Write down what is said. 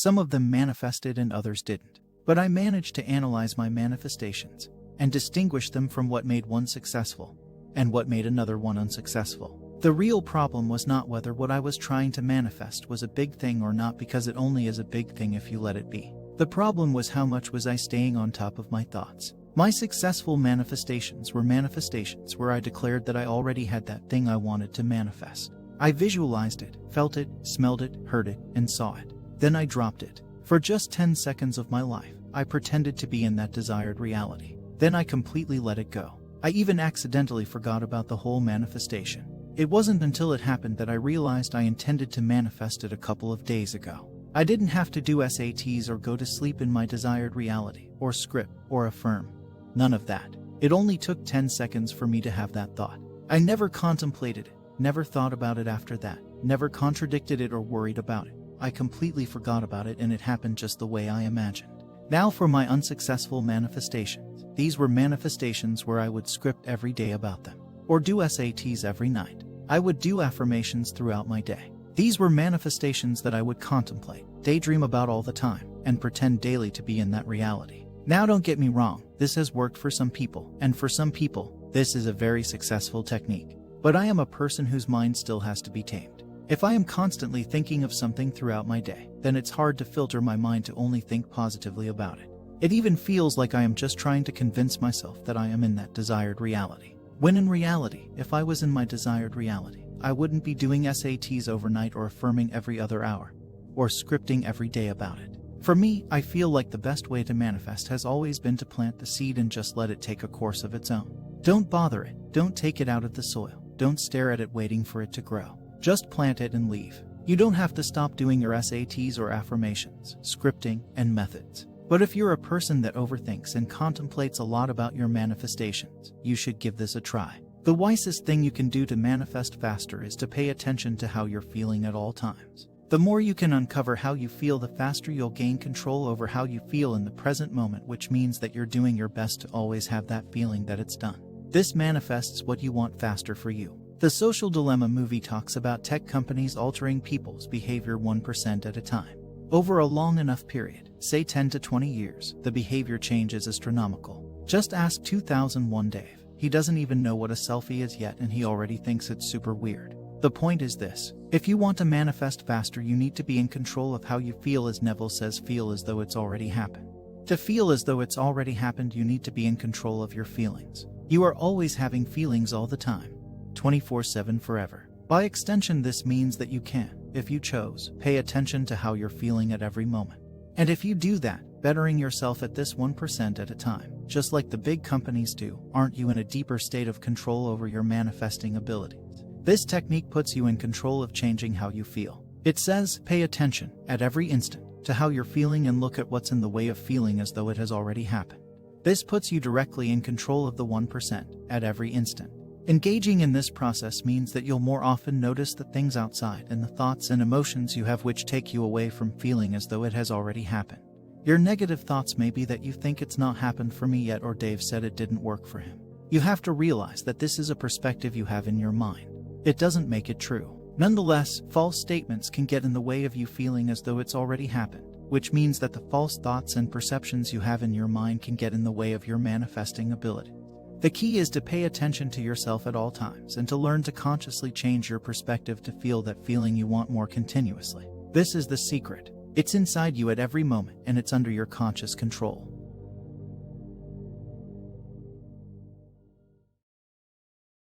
Some of them manifested and others didn't. But I managed to analyze my manifestations and distinguish them from what made one successful and what made another one unsuccessful. The real problem was not whether what I was trying to manifest was a big thing or not, because it only is a big thing if you let it be. The problem was how much was I staying on top of my thoughts. My successful manifestations were manifestations where I declared that I already had that thing I wanted to manifest. I visualized it, felt it, smelled it, heard it, and saw it. Then I dropped it. For just 10 seconds of my life, I pretended to be in that desired reality. Then I completely let it go. I even accidentally forgot about the whole manifestation. It wasn't until it happened that I realized I intended to manifest it a couple of days ago. I didn't have to do SATs or go to sleep in my desired reality, or script, or affirm. None of that. It only took 10 seconds for me to have that thought. I never contemplated it, never thought about it after that, never contradicted it or worried about it. I completely forgot about it, and it happened just the way I imagined. Now for my unsuccessful manifestations. These were manifestations where I would script every day about them, or do SATs every night. I would do affirmations throughout my day. These were manifestations that I would contemplate, daydream about all the time, and pretend daily to be in that reality. Now don't get me wrong, this has worked for some people, and for some people, this is a very successful technique. But I am a person whose mind still has to be tamed. If I am constantly thinking of something throughout my day, then it's hard to filter my mind to only think positively about it. It even feels like I am just trying to convince myself that I am in that desired reality. When in reality, if I was in my desired reality, I wouldn't be doing SATs overnight or affirming every other hour, or scripting every day about it. For me, I feel like the best way to manifest has always been to plant the seed and just let it take a course of its own. Don't bother it, don't take it out of the soil, don't stare at it waiting for it to grow. Just plant it and leave. You don't have to stop doing your SATs or affirmations, scripting, and methods. But if you're a person that overthinks and contemplates a lot about your manifestations, you should give this a try. The wisest thing you can do to manifest faster is to pay attention to how you're feeling at all times. The more you can uncover how you feel, the faster you'll gain control over how you feel in the present moment, which means that you're doing your best to always have that feeling that it's done. This manifests what you want faster for you. The Social Dilemma movie talks about tech companies altering people's behavior 1% at a time. Over a long enough period, say 10 to 20 years, the behavior change is astronomical. Just ask 2001 Dave. He doesn't even know what a selfie is yet, and he already thinks it's super weird. The point is this: if you want to manifest faster, you need to be in control of how you feel. As Neville says, feel as though it's already happened. To feel as though it's already happened, you need to be in control of your feelings. You are always having feelings all the time, 24/7 forever. By extension, this means that you can, if you chose, pay attention to how you're feeling at every moment. And if you do that, bettering yourself at this 1% at a time, just like the big companies do, aren't you in a deeper state of control over your manifesting abilities? This technique puts you in control of changing how you feel. It says, pay attention, at every instant, to how you're feeling and look at what's in the way of feeling as though it has already happened. This puts you directly in control of the 1% at every instant. Engaging in this process means that you'll more often notice the things outside and the thoughts and emotions you have which take you away from feeling as though it has already happened. Your negative thoughts may be that you think it's not happened for me yet, or Dave said it didn't work for him. You have to realize that this is a perspective you have in your mind. It doesn't make it true. Nonetheless, false statements can get in the way of you feeling as though it's already happened, which means that the false thoughts and perceptions you have in your mind can get in the way of your manifesting ability. The key is to pay attention to yourself at all times and to learn to consciously change your perspective to feel that feeling you want more continuously. This is the secret. It's inside you at every moment, and it's under your conscious control.